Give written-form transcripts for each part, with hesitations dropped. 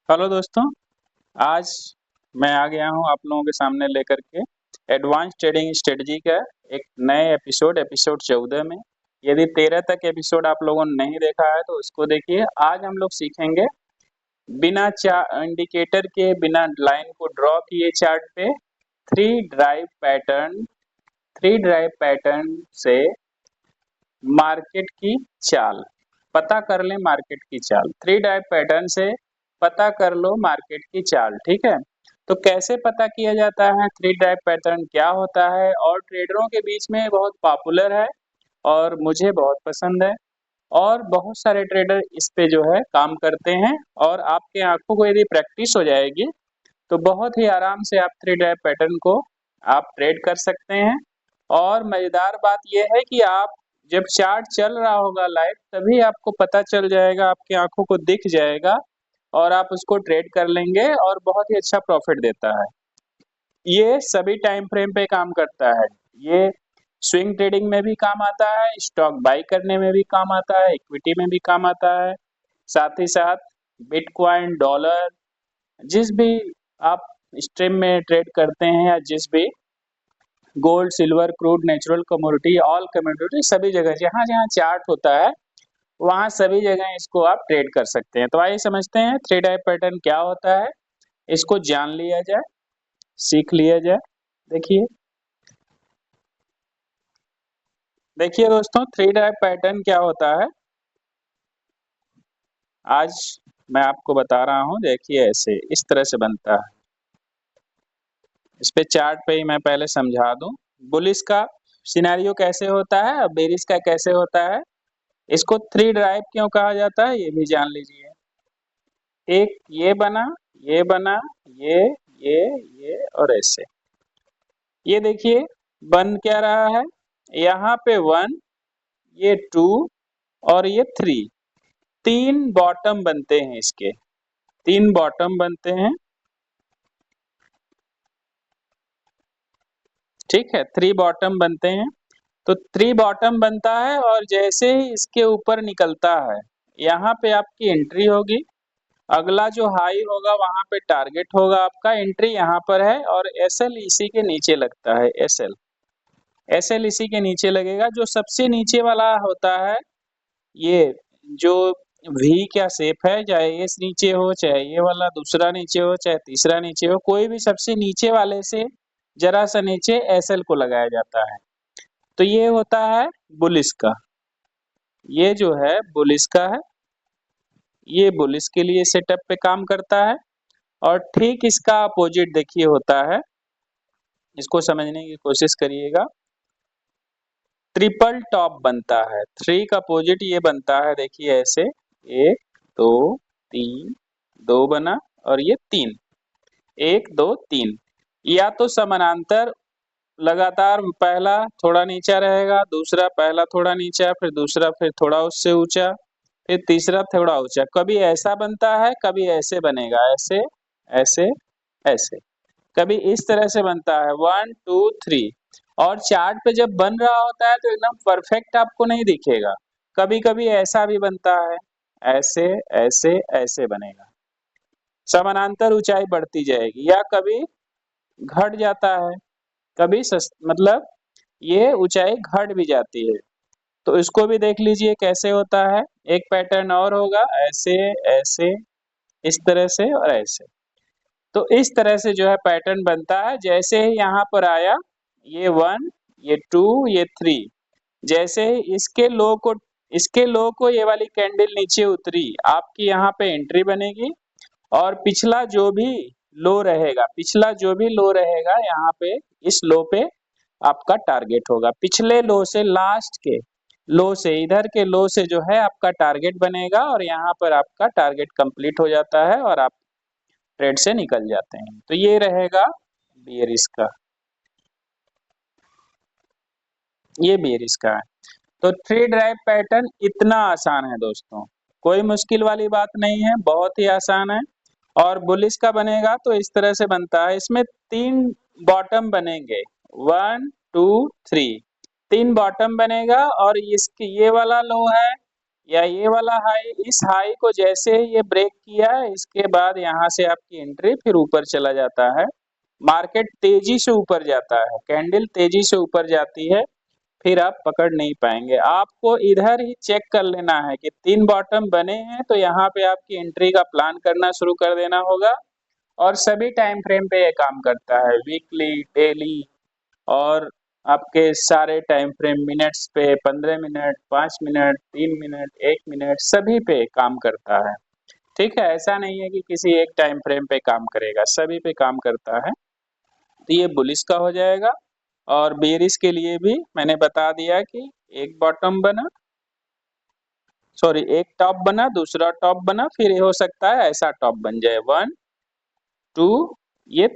Hello दोस्तों, आज मैं आ गया हूँ आप लोगों के सामने लेकर के एडवांस ट्रेडिंग स्ट्रेटजी का एक नए एपिसोड 14 में। यदि 13 तक एपिसोड आप लोगों ने नहीं देखा है तो उसको देखिए। आज हम लोग सीखेंगे बिना इंडिकेटर के, बिना लाइन को ड्रॉ किए चार्ट पे three drive pattern three drive pattern से मार्केट की चाल पता कर लें। मार्केट की चाल थ्री ड्राइव पैटर्न से पता कर लो मार्केट की चाल। ठीक है, तो कैसे पता किया जाता है, थ्री ड्राइव पैटर्न क्या होता है और ट्रेडरों के बीच में बहुत पॉपुलर है और मुझे बहुत पसंद है और बहुत सारे ट्रेडर इस पे जो है काम करते हैं। और आपके आंखों को यदि प्रैक्टिस हो जाएगी तो बहुत ही आराम से आप थ्री ड्राइव पैटर्न को आप ट्रेड कर सकते हैं। और मजेदार बात यह है कि आप जब चार्ट चल रहा होगा लाइव तभी आपको पता चल जाएगा, आपकी आंखों को दिख जाएगा और आप उसको ट्रेड कर लेंगे और बहुत ही अच्छा प्रॉफिट देता है। ये सभी टाइम फ्रेम पे काम करता है। ये स्विंग ट्रेडिंग में भी काम आता है, स्टॉक बाई करने में भी काम आता है, इक्विटी में भी काम आता है, साथ ही साथ बिटकॉइन, डॉलर, जिस भी आप स्ट्रीम में ट्रेड करते हैं या जिस भी gold, silver, crude, natural commodity, all commodity, सभी जगह जहाँ जहाँ चार्ट होता है वहाँ सभी जगह इसको आप ट्रेड कर सकते हैं। तो आइए समझते हैं थ्री डाइव पैटर्न क्या होता है, इसको जान लिया जाए, सीख लिया जाए। देखिए देखिए दोस्तों, थ्री डाइव पैटर्न क्या होता है आज मैं आपको बता रहा हूँ। देखिए ऐसे इस तरह से बनता है। इस पे चार्ट पे ही मैं पहले समझा दूं बुलिश का सिनेरियो कैसे होता है और बेरिश का कैसे होता है। इसको थ्री ड्राइव क्यों कहा जाता है ये भी जान लीजिए। एक ये बना, ये बना, ये ये ये और ऐसे। ये देखिए बन क्या रहा है, यहाँ पे वन, ये टू और ये थ्री। तीन बॉटम बनते हैं, इसके तीन बॉटम बनते हैं। ठीक है, थ्री बॉटम बनते हैं। तो थ्री बॉटम बनता है और जैसे ही इसके ऊपर निकलता है यहाँ पे आपकी एंट्री होगी। अगला जो हाई होगा वहां पे टारगेट होगा आपका। एंट्री यहाँ पर है और एसएल इसी के नीचे लगता है। एसएल एसएल इसी के नीचे लगेगा। जो सबसे नीचे वाला होता है ये जो वी क्या शेप है, चाहे ये नीचे हो, चाहे ये वाला दूसरा नीचे हो, चाहे तीसरा नीचे हो, कोई भी सबसे नीचे वाले से जरा सा नीचे एसएल को लगाया जाता है। तो ये होता है बुलिश का, ये जो है बुलिश का है, ये बुलिश के लिए सेटअप पे काम करता है। और ठीक इसका अपोजिट देखिए होता है, इसको समझने की कोशिश करिएगा। ट्रिपल टॉप बनता है, थ्री का अपोजिट ये बनता है। देखिए ऐसे एक दो तीन, दो बना और ये तीन, एक दो तीन। या तो समानांतर लगातार, पहला थोड़ा नीचा रहेगा, दूसरा पहला थोड़ा नीचा, फिर दूसरा फिर थोड़ा उससे ऊंचा, फिर तीसरा थोड़ा ऊंचा। कभी ऐसा बनता है, कभी ऐसे बनेगा, ऐसे ऐसे ऐसे, कभी इस तरह से बनता है, वन टू थ्री। और चार्ट पे जब बन रहा होता है तो एकदम परफेक्ट आपको नहीं दिखेगा। कभी कभी ऐसा भी बनता है, ऐसे ऐसे ऐसे बनेगा, समानांतर ऊंचाई बढ़ती जाएगी। या कभी घट जाता है, कभी मतलब ये ऊंचाई घट भी जाती है। तो इसको भी देख लीजिए कैसे होता है। एक पैटर्न और होगा, ऐसे ऐसे, इस तरह से और ऐसे। तो इस तरह से जो है पैटर्न बनता है। जैसे ही यहाँ पर आया ये वन, ये टू, ये थ्री, जैसे ही इसके लो को ये वाली कैंडल नीचे उतरी, आपकी यहाँ पे एंट्री बनेगी। और पिछला जो भी लो रहेगा, पिछला जो भी लो रहेगा यहाँ पे, इस लो पे आपका टारगेट होगा। पिछले लो से, लास्ट के लो से, इधर के लो से जो है आपका टारगेट बनेगा और यहाँ पर आपका टारगेट कंप्लीट हो जाता है और आप ट्रेड से निकल जाते हैं। तो ये रहेगा बेयरिश का, ये बेयरिश का है। तो थ्री ड्राइव पैटर्न इतना आसान है दोस्तों, कोई मुश्किल वाली बात नहीं है, बहुत ही आसान है। और बुलिश का बनेगा तो इस तरह से बनता है। इसमें तीन बॉटम बनेंगे, वन टू थ्री, तीन बॉटम बनेगा। और इसकी ये वाला लो है, या ये वाला हाई, इस हाई को जैसे ही ये ब्रेक किया है इसके बाद यहाँ से आपकी एंट्री फिर ऊपर चला जाता है। मार्केट तेजी से ऊपर जाता है, कैंडल तेजी से ऊपर जाती है, फिर आप पकड़ नहीं पाएंगे। आपको इधर ही चेक कर लेना है कि 3 बॉटम बने हैं तो यहाँ पे आपकी एंट्री का प्लान करना शुरू कर देना होगा। और सभी टाइम फ्रेम पे ये काम करता है, वीकली, डेली और आपके सारे टाइम फ्रेम, मिनट्स पे, 15 मिनट, 5 मिनट, 3 मिनट, 1 मिनट, सभी पे काम करता है। ठीक है, ऐसा नहीं है कि किसी एक टाइम फ्रेम पे काम करेगा, सभी पे काम करता है। तो ये बुलिश का हो जाएगा। और बेरिश के लिए भी मैंने बता दिया कि एक बॉटम बना, सॉरी एक टॉप बना, दूसरा टॉप बना, फिर ये हो सकता है ऐसा टॉप बन जाए 1 2, ये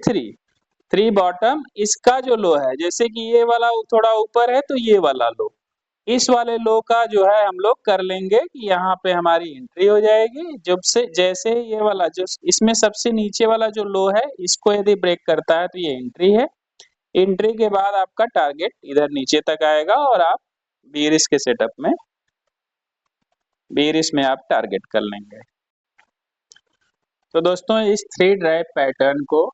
3 बॉटम। इसका जो लो है, जैसे कि ये वाला थोड़ा ऊपर है तो ये वाला लो, इस वाले लो का जो है हम लोग कर लेंगे कि यहाँ पे हमारी एंट्री हो जाएगी। जब से जैसे ये वाला जो इसमें सबसे नीचे वाला जो लो है इसको यदि ब्रेक करता है तो ये एंट्री है। एंट्री के बाद आपका टारगेट इधर नीचे तक आएगा और आप बीरिश के सेटअप में, बीरिश में आप टारगेट कर लेंगे। तो दोस्तों इस 3 ड्राइव पैटर्न को,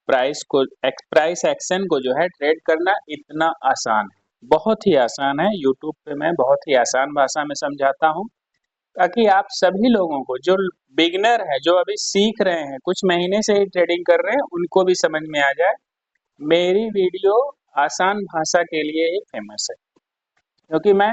प्राइस एक्शन को जो है ट्रेड करना इतना आसान है, बहुत ही आसान है। यूट्यूब पे मैं बहुत ही आसान भाषा में समझाता हूँ ताकि आप सभी लोगों को, जो बिगिनर है, जो अभी सीख रहे हैं, कुछ महीने से ही ट्रेडिंग कर रहे हैं, उनको भी समझ में आ जाए। मेरी वीडियो आसान भाषा के लिए ही फेमस है, क्योंकि मैं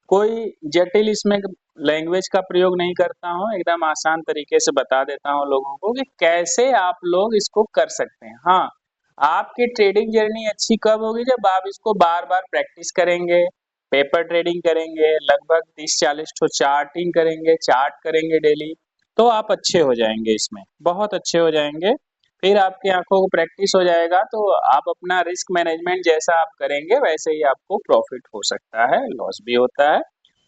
कोई जटिल इसमें लैंग्वेज का प्रयोग नहीं करता हूँ, एकदम आसान तरीके से बता देता हूँ लोगों को कि कैसे आप लोग इसको कर सकते हैं। हाँ, आपकी ट्रेडिंग जर्नी अच्छी कब होगी? जब आप इसको बार बार प्रैक्टिस करेंगे, पेपर ट्रेडिंग करेंगे, लगभग 30-40 ठो चार्टिंग करेंगे, चार्ट करेंगे डेली, तो आप अच्छे हो जाएंगे, इसमें बहुत अच्छे हो जाएंगे। फिर आपकी आंखों को प्रैक्टिस हो जाएगा तो आप अपना रिस्क मैनेजमेंट जैसा आप करेंगे वैसे ही आपको प्रॉफिट हो सकता है, लॉस भी होता है,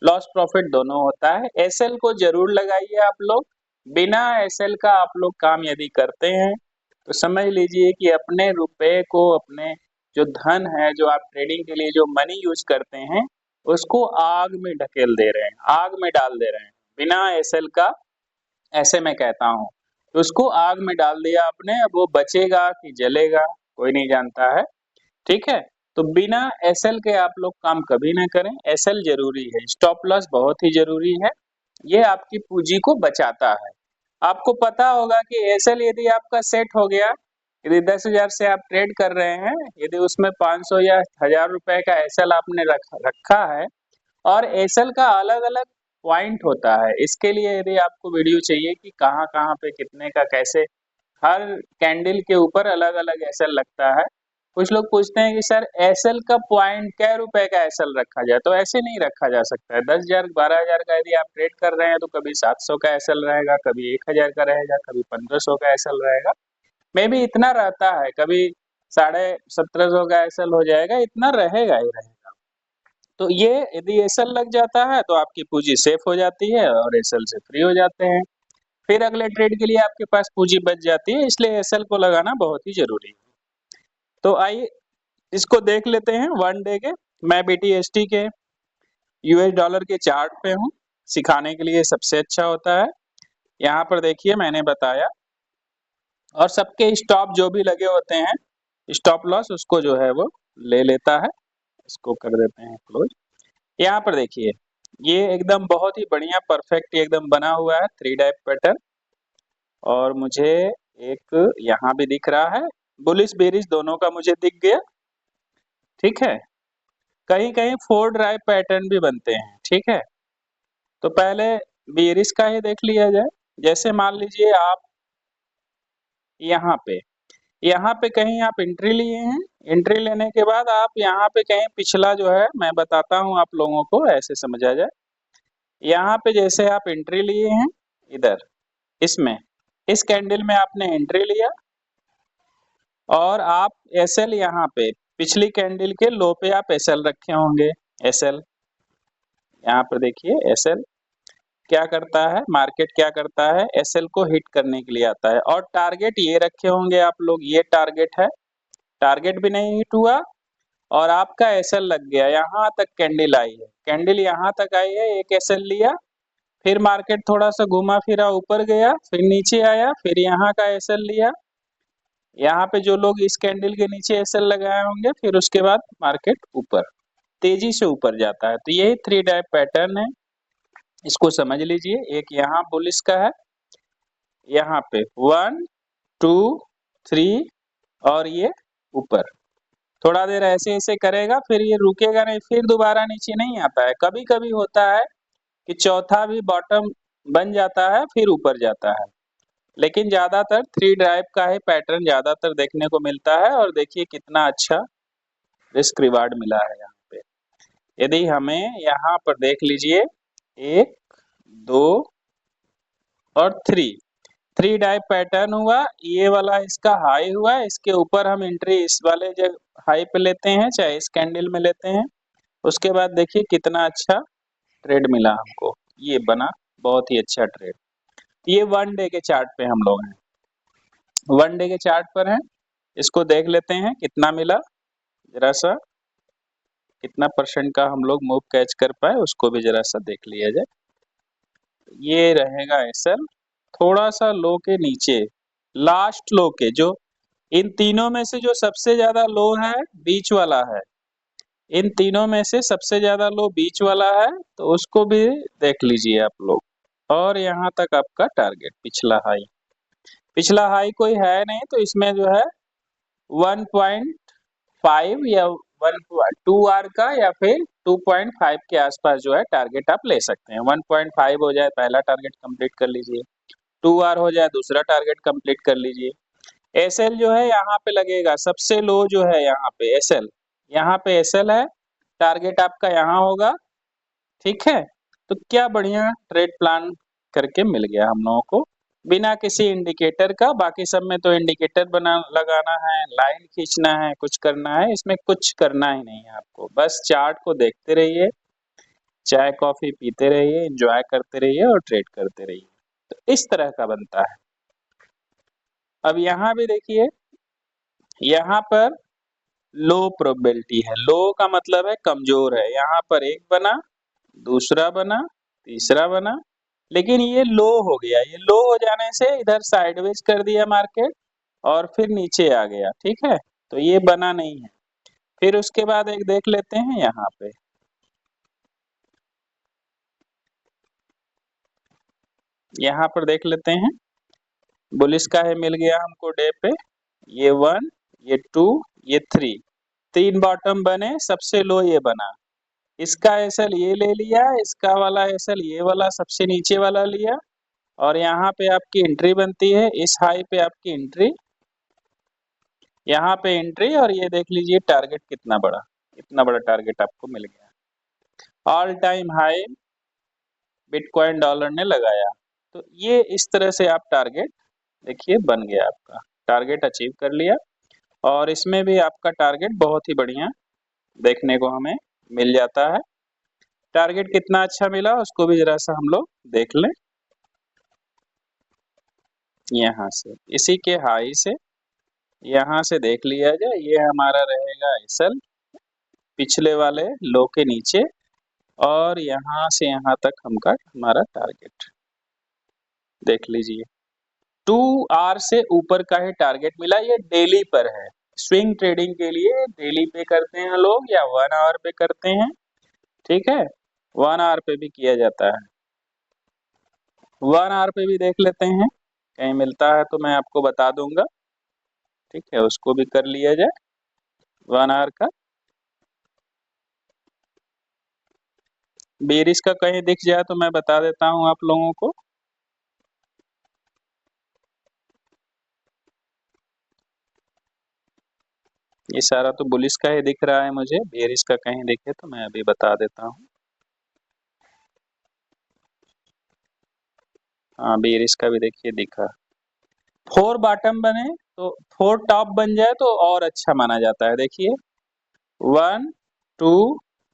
लॉस प्रॉफिट दोनों होता है। एसएल को जरूर लगाइए आप लोग। बिना एसएल का आप लोग काम यदि करते हैं तो समझ लीजिए कि अपने रुपए को, अपने जो धन है, जो आप ट्रेडिंग के लिए जो मनी यूज करते हैं, उसको आग में ढकेल दे रहे हैं, आग में डाल दे रहे हैं बिना एसएल का। ऐसे मैं कहता हूँ, तो उसको आग में डाल दिया आपने, अब वो बचेगा कि जलेगा कोई नहीं जानता है। ठीक है, तो बिना एसएल के आप लोग काम कभी ना करें। एसएल जरूरी है, स्टॉप लॉस बहुत ही जरूरी है, ये आपकी पूंजी को बचाता है। आपको पता होगा कि एसएल यदि आपका सेट हो गया, यदि 10,000 से आप ट्रेड कर रहे हैं, यदि उसमें 500 या 1000 रुपए का एसएल आपने रखा है, और एसएल का अलग-अलग पॉइंट होता है। इसके लिए यदि आपको वीडियो चाहिए कि कहाँ-कहाँ पे कितने का कैसे, हर कैंडल के ऊपर अलग-अलग एसएल लगता है। कुछ लोग पूछते हैं कि सर एसएल का पॉइंट क्या रुपए का एसएल रखा जाए, तो ऐसे नहीं रखा जा सकता है। 10,000 12,000 का यदि आप ट्रेड कर रहे हैं तो कभी 700 का एसएल रहेगा, कभी 1,000 का रहेगा, कभी 1500 का एसएल रहेगा, मे भी इतना रहता है, कभी 1750 का एसएल हो जाएगा, इतना रहेगा ही रहेगा। तो ये यदि एसएल लग जाता है तो आपकी पूंजी सेफ हो जाती है और एसएल से फ्री हो जाते हैं, फिर अगले ट्रेड के लिए आपके पास पूंजी बच जाती है, इसलिए एसएल को लगाना बहुत ही जरूरी है। तो आइए इसको देख लेते हैं वन डे के। मैं बीटीएसटी के, यूएस डॉलर के चार्ट पे हूँ, सिखाने के लिए सबसे अच्छा होता है। यहाँ पर देखिए मैंने बताया, और सबके स्टॉप जो भी लगे होते हैं, स्टॉप लॉस उसको जो है वो ले लेता है। इसको कर देते हैं क्लोज। यहाँ पर देखिए ये एकदम बहुत ही बढ़िया परफेक्ट एकदम बना हुआ है 3 डाइव पैटर्न, और मुझे एक यहाँ भी दिख रहा है, बुलिश बेरिश दोनों का मुझे दिख गया। ठीक है, कहीं कहीं 4 ड्राइव पैटर्न भी बनते हैं। ठीक है, तो पहले बेरिश का ही देख लिया जाए। जैसे मान लीजिए आप यहाँ पे कहीं आप एंट्री लिए हैं, एंट्री लेने के बाद आप यहाँ पे कहीं पिछला जो है, मैं बताता हूँ आप लोगों को ऐसे समझा जाए। यहाँ पे जैसे आप एंट्री लिए हैं इधर, इसमें इस कैंडल में आपने एंट्री लिया, और आप एसएल यहाँ पे पिछली कैंडल के लो पे आप एसएल रखे होंगे। एसएल यहाँ पर देखिए, एसएल क्या करता है, मार्केट क्या करता है, एसएल को हिट करने के लिए आता है, और टारगेट ये रखे होंगे आप लोग, ये टारगेट है, टारगेट भी नहीं हिट हुआ, और आपका एसएल लग गया, यहाँ तक कैंडल आई है, कैंडल यहाँ तक आई है, एक एसएल लिया, फिर मार्केट थोड़ा सा घुमा फिरा ऊपर गया, फिर नीचे आया, फिर यहाँ का एसएल लिया, यहाँ पे जो लोग इस कैंडल के नीचे एसएल लगाए होंगे, फिर उसके बाद मार्केट ऊपर तेजी से ऊपर जाता है। तो यही 3 टाइप पैटर्न है, इसको समझ लीजिए। एक यहाँ बुलिश का है, यहाँ पे 1 2 3 और ये ऊपर, थोड़ा देर ऐसे ऐसे करेगा, फिर ये रुकेगा नहीं, फिर दोबारा नीचे नहीं आता है। कभी कभी होता है कि चौथा भी बॉटम बन जाता है, फिर ऊपर जाता है, लेकिन ज्यादातर 3 टाइप का ही पैटर्न ज्यादातर देखने को मिलता है। और देखिए कितना अच्छा रिस्क रिवार्ड मिला है यहाँ पे। यदि हमें यहाँ पर देख लीजिए 1 2 और 3 टाइप पैटर्न हुआ, ये वाला इसका हाई हुआ, इसके ऊपर हम एंट्री इस वाले जगह हाई पे लेते हैं, चाहे इस कैंडल में लेते हैं। उसके बाद देखिए कितना अच्छा ट्रेड मिला हमको, ये बना बहुत ही अच्छा ट्रेड। ये 1 डे के चार्ट पे हम लोग हैं, 1 डे के चार्ट पर हैं, इसको देख लेते हैं कितना मिला, जरा सा कितना परसेंट का हम लोग मूव कैच कर पाए उसको भी जरा सा देख लिया जाए। ये रहेगा एसएल थोड़ा सा लो के नीचे, लास्ट लो के, जो इन तीनों में से जो सबसे ज्यादा लो है बीच वाला है, इन तीनों में से सबसे ज्यादा लो बीच वाला है, तो उसको भी देख लीजिए आप लोग। और यहाँ तक आपका टारगेट पिछला हाई कोई है नहीं, तो इसमें जो है 1.5 या 2 आर का या फिर 2.5 के आसपास जो है टारगेट आप ले सकते हैं। 1.5 हो जाए पहला टारगेट कंप्लीट कर लीजिए, 2 आर हो जाए दूसरा टारगेट कंप्लीट कर लीजिए। एसएल जो है यहाँ पे लगेगा, सबसे लो जो है यहाँ पे एसएल, यहाँ पे एसएल है, टारगेट आपका यहाँ होगा, ठीक है। तो क्या बढ़िया ट्रेड प्लान करके मिल गया हम लोगों को बिना किसी इंडिकेटर का। बाकी सब में तो इंडिकेटर बना लगाना है, लाइन खींचना है, कुछ करना है, इसमें कुछ करना ही नहीं है आपको, बस चार्ट को देखते रहिए, चाय कॉफी पीते रहिए, एंजॉय करते रहिए और ट्रेड करते रहिए। तो इस तरह का बनता है। अब यहाँ भी देखिए, यहाँ पर लो प्रोबेबिलिटी है, लो का मतलब है कमजोर है, यहाँ पर एक बना, दूसरा बना, तीसरा बना, लेकिन ये लो हो गया, ये लो हो जाने से इधर साइडवेज कर दिया मार्केट और फिर नीचे आ गया, ठीक है। तो ये बना नहीं है। फिर उसके बाद एक देख लेते हैं यहाँ पे, यहाँ पर देख लेते हैं बुलिश का है, मिल गया हमको डे पे, ये 1 ये 2 ये 3 बॉटम बने, सबसे लो ये बना, इसका एसएल ये ले लिया, इसका वाला एसएल ये वाला सबसे नीचे वाला लिया, और यहाँ पे आपकी एंट्री बनती है, इस हाई पे आपकी एंट्री, यहाँ पे एंट्री, और ये देख लीजिए टारगेट कितना बड़ा, इतना बड़ा टारगेट आपको मिल गया, all time high bitcoin dollar ने लगाया। तो ये इस तरह से आप टारगेट देखिए बन गया, आपका टारगेट अचीव कर लिया। और इसमें भी आपका टारगेट बहुत ही बढ़िया देखने को हमें मिल जाता है। टारगेट कितना अच्छा मिला उसको भी जरा सा हम लोग देख लें। यहाँ से इसी के हाई से यहाँ से देख लिया जाए, ये हमारा रहेगा एसएल पिछले वाले लो के नीचे, और यहाँ से यहाँ तक हमारा टारगेट देख लीजिए 2 आर से ऊपर का ही टारगेट मिला। ये डेली पर है, स्विंग ट्रेडिंग के लिए डेली पे करते हैं लोग या 1 आवर पे करते हैं, ठीक है। 1 आवर पे भी किया जाता है, 1 आवर पे भी देख लेते हैं, कहीं मिलता है तो मैं आपको बता दूंगा, ठीक है, उसको भी कर लिया जाए 1 आवर का। बेरिस का कहीं दिख जाए तो मैं बता देता हूँ आप लोगों को। ये सारा तो बुलिस का ही दिख रहा है मुझे, बेरिस का कहीं दिखे तो मैं अभी बता देता हूँ। हाँ बेरिस का भी देखिए दिखा, 4 बॉटम बने तो 4 टॉप बन जाए तो और अच्छा माना जाता है। देखिए 1 2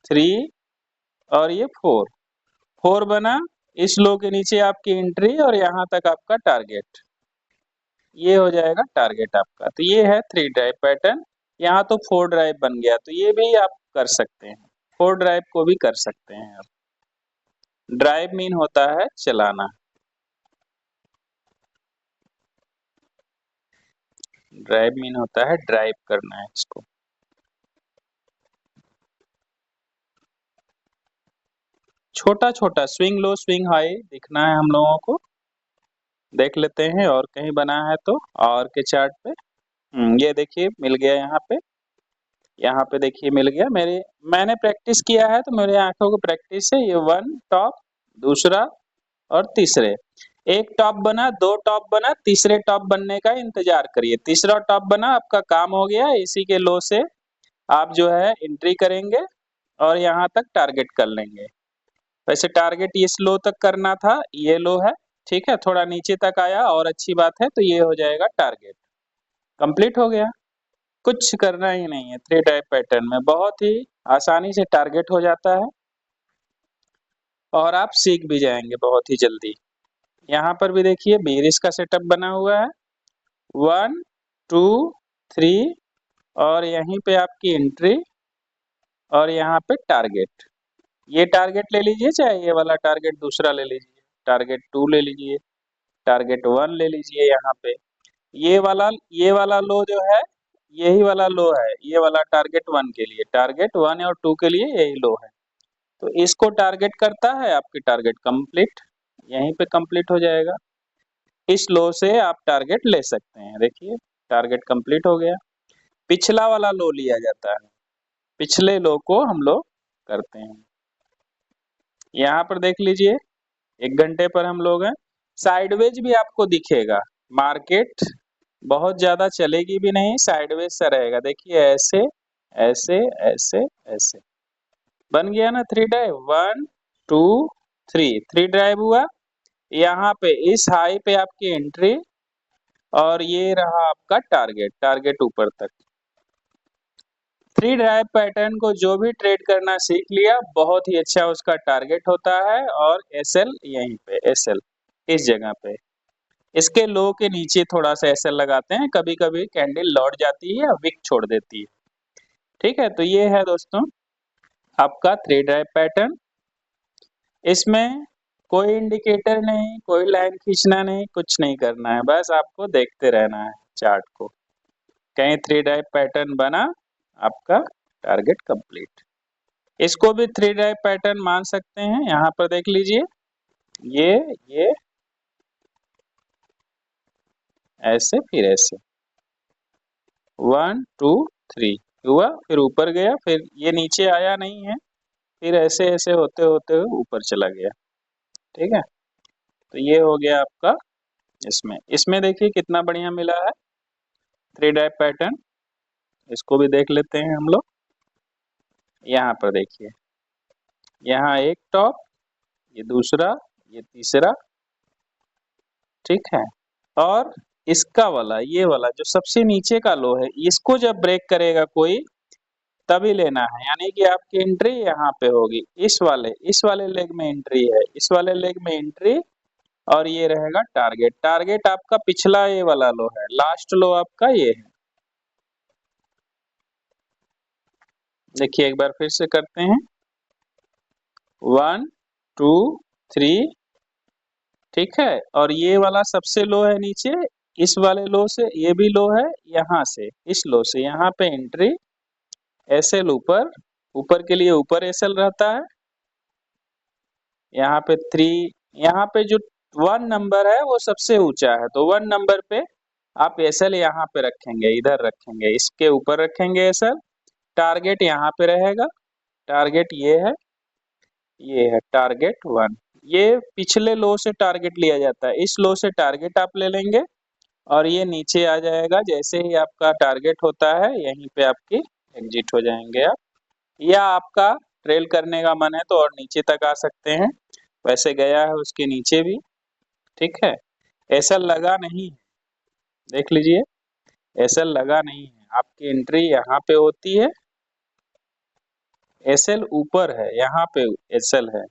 3 और ये 4 बना, इस लो के नीचे आपकी एंट्री और यहाँ तक आपका टारगेट, ये हो जाएगा टारगेट आपका। तो ये है 3 टाइप पैटर्न, यहाँ तो 4 ड्राइव बन गया, तो ये भी आप कर सकते हैं, 4 ड्राइव को भी कर सकते हैं आप। ड्राइव मीन होता है चलाना, ड्राइव मीन होता है ड्राइव करना है इसको। छोटा छोटा स्विंग लो स्विंग हाई दिखना है हम लोगों को, देख लेते हैं और कहीं बना है तो और के चार्ट पे। ये देखिए मिल गया यहाँ पे देखिए मिल गया। मैंने प्रैक्टिस किया है तो मेरे आंखों को प्रैक्टिस है। ये 1 टॉप, दूसरा और तीसरे, एक टॉप बना, 2 टॉप बना, तीसरे टॉप बनने का इंतजार करिए। तीसरा टॉप बना, आपका काम हो गया। इसी के लो से आप जो है एंट्री करेंगे और यहाँ तक टारगेट कर लेंगे। वैसे टारगेट इस लो तक करना था, ये लो है, ठीक है। थोड़ा नीचे तक आया और अच्छी बात है, तो ये हो जाएगा टारगेट, कंप्लीट हो गया। कुछ करना ही नहीं है। 3 टाइप पैटर्न में बहुत ही आसानी से टारगेट हो जाता है और आप सीख भी जाएंगे बहुत ही जल्दी। यहाँ पर भी देखिए बेरिस का सेटअप बना हुआ है, 1 2 3 और यहीं पे आपकी एंट्री और यहाँ पे टारगेट। ये टारगेट ले लीजिए, चाहे ये वाला टारगेट दूसरा ले लीजिए, टारगेट 2 ले लीजिए, टारगेट 1 ले लीजिए। यहाँ पे ये वाला लो जो है, यही वाला लो है, ये वाला टारगेट 1 के लिए, टारगेट 1 और 2 के लिए यही लो है। तो इसको टारगेट करता है, आपकी टारगेट कंप्लीट, यहीं पे कंप्लीट हो जाएगा। इस लो से आप टारगेट ले सकते हैं। देखिए टारगेट कंप्लीट हो गया। पिछला वाला लो लिया जाता है, पिछले लो को हम लोग करते हैं। यहाँ पर देख लीजिए 1 घंटे पर हम लोग हैं। साइडवेज भी आपको दिखेगा, मार्केट बहुत ज्यादा चलेगी भी नहीं, साइडवेज सा रहेगा। देखिए ऐसे ऐसे ऐसे ऐसे बन गया ना 3 ड्राइव, 1 2 3, 3 ड्राइव हुआ। यहाँ पे इस हाई पे आपकी एंट्री और ये रहा आपका टारगेट, टारगेट ऊपर तक। 3 ड्राइव पैटर्न को जो भी ट्रेड करना सीख लिया, बहुत ही अच्छा उसका टारगेट होता है। और एसएल यहीं पे, एसएल इस जगह पे, इसके लो के नीचे थोड़ा सा एसएल लगाते हैं। कभी कभी कैंडल लौट जाती है, विक छोड़ देती है, ठीक है। तो ये है दोस्तों आपका 3 ड्राइव पैटर्न। इसमें कोई इंडिकेटर नहीं, कोई लाइन खींचना नहीं, कुछ नहीं करना है, बस आपको देखते रहना है चार्ट को। कहीं 3 ड्राइव पैटर्न बना, आपका टारगेट कंप्लीट। इसको भी 3 ड्राइव पैटर्न मान सकते हैं। यहाँ पर देख लीजिए, ये ऐसे फिर ऐसे 1 2 3 हुआ, फिर ऊपर गया, फिर ये नीचे आया नहीं है, फिर ऐसे ऐसे होते होते ऊपर चला गया, ठीक है। तो ये हो गया आपका। इसमें देखिए कितना बढ़िया मिला है 3 ड्राइव पैटर्न। इसको भी देख लेते हैं हम लोग। यहाँ पर देखिए, यहाँ एक टॉप, ये दूसरा, ये तीसरा, ठीक है। और इसका वाला, ये वाला जो सबसे नीचे का लो है, इसको जब ब्रेक करेगा कोई, तभी लेना है। यानी कि आपकी एंट्री यहाँ पे होगी, इस वाले लेग में एंट्री है, इस वाले लेग में एंट्री और ये रहेगा टारगेट। टारगेट आपका पिछला ये वाला लो है, लास्ट लो आपका ये है। देखिए एक बार फिर से करते हैं, 1 2 3, ठीक है। और ये वाला सबसे लो है नीचे, इस वाले लो से, ये भी लो है, यहाँ से इस लो से यहाँ पे एंट्री, एसएल ऊपर, ऊपर के लिए ऊपर एसएल रहता है। यहाँ पे 3, यहाँ पे जो 1 नंबर है वो सबसे ऊंचा है, तो 1 नंबर पे आप एसएल यहाँ पे रखेंगे, इधर रखेंगे, इसके ऊपर रखेंगे एसएल। टारगेट यहाँ पे रहेगा, टारगेट ये है टारगेट 1। ये पिछले लो से टारगेट लिया जाता है, इस लो से टारगेट आप ले लेंगे और ये नीचे आ जाएगा। जैसे ही आपका टारगेट होता है, यहीं पे आपकी एग्जिट हो जाएंगे आप। या आपका ट्रेल करने का मन है तो और नीचे तक आ सकते हैं, वैसे गया है उसके नीचे भी, ठीक है। एसएल लगा नहीं है, देख लीजिए एसएल लगा नहीं है, आपकी एंट्री यहाँ पे होती है, एसएल ऊपर है, यहाँ पे एसएल है।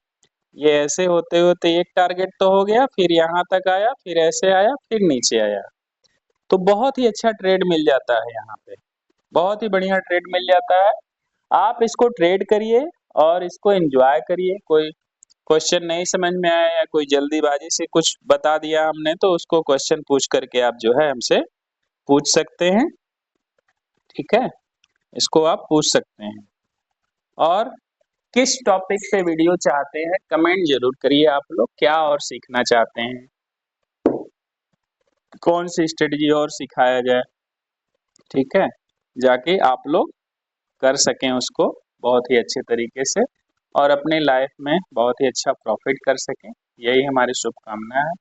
ये ऐसे होते होते एक टारगेट तो हो गया, फिर यहाँ तक आया, फिर ऐसे आया, फिर नीचे आया, तो बहुत ही अच्छा ट्रेड मिल जाता है यहाँ पे। बहुत ही बढ़िया ट्रेड मिल जाता है। आप इसको ट्रेड करिए और इसको एंजॉय करिए। कोई क्वेश्चन नहीं समझ में आया या कोई जल्दीबाजी से कुछ बता दिया हमने तो उसको क्वेश्चन पूछ करके आप जो है हमसे पूछ सकते हैं, ठीक है? इसको आप पूछ सकते हैं। और किस टॉपिक पे वीडियो चाहते हैं कमेंट जरूर करिए आप लोग, क्या और सीखना चाहते हैं, कौन सी स्ट्रेटजी और सिखाया जाए, ठीक है? जाके आप लोग कर सकें उसको बहुत ही अच्छे तरीके से और अपनी लाइफ में बहुत ही अच्छा प्रॉफिट कर सकें, यही हमारी शुभकामना है।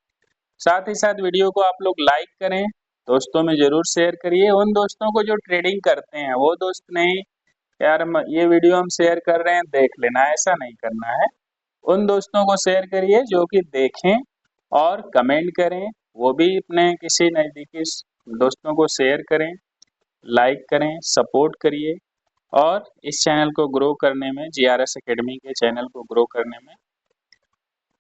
साथ ही साथ वीडियो को आप लोग लाइक करें, दोस्तों में जरूर शेयर करिए। उन दोस्तों को जो ट्रेडिंग करते हैं, वो दोस्त नहीं यार ये वीडियो हम शेयर कर रहे हैं देख लेना, ऐसा नहीं करना है। उन दोस्तों को शेयर करिए जो कि देखें और कमेंट करें, वो भी अपने किसी नज़दीकी दोस्तों को शेयर करें, लाइक करें, सपोर्ट करिए और इस चैनल को ग्रो करने में, जीआरएस एकेडमी के चैनल को ग्रो करने में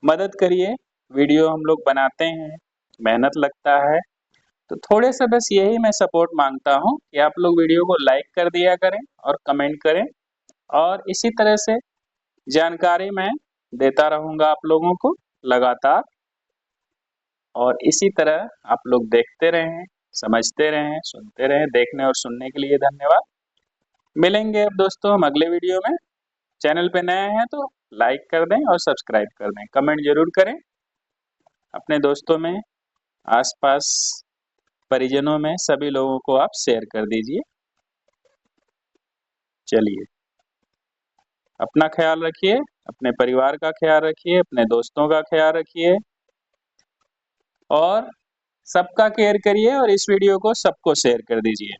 मदद करिए। वीडियो हम लोग बनाते हैं, मेहनत लगता है, तो थोड़े से बस यही मैं सपोर्ट मांगता हूँ कि आप लोग वीडियो को लाइक कर दिया करें और कमेंट करें और इसी तरह से जानकारी मैं देता रहूँगा आप लोगों को लगातार और इसी तरह आप लोग देखते रहें, समझते रहें, सुनते रहें। देखने और सुनने के लिए धन्यवाद। मिलेंगे अब दोस्तों हम अगले वीडियो में। चैनल पे नए हैं तो लाइक कर दें और सब्सक्राइब कर दें, कमेंट जरूर करें। अपने दोस्तों में, आसपास, परिजनों में सभी लोगों को आप शेयर कर दीजिए। चलिए, अपना ख्याल रखिए, अपने परिवार का ख्याल रखिए, अपने दोस्तों का ख्याल रखिए और सबका केयर करिए और इस वीडियो को सबको शेयर कर दीजिए।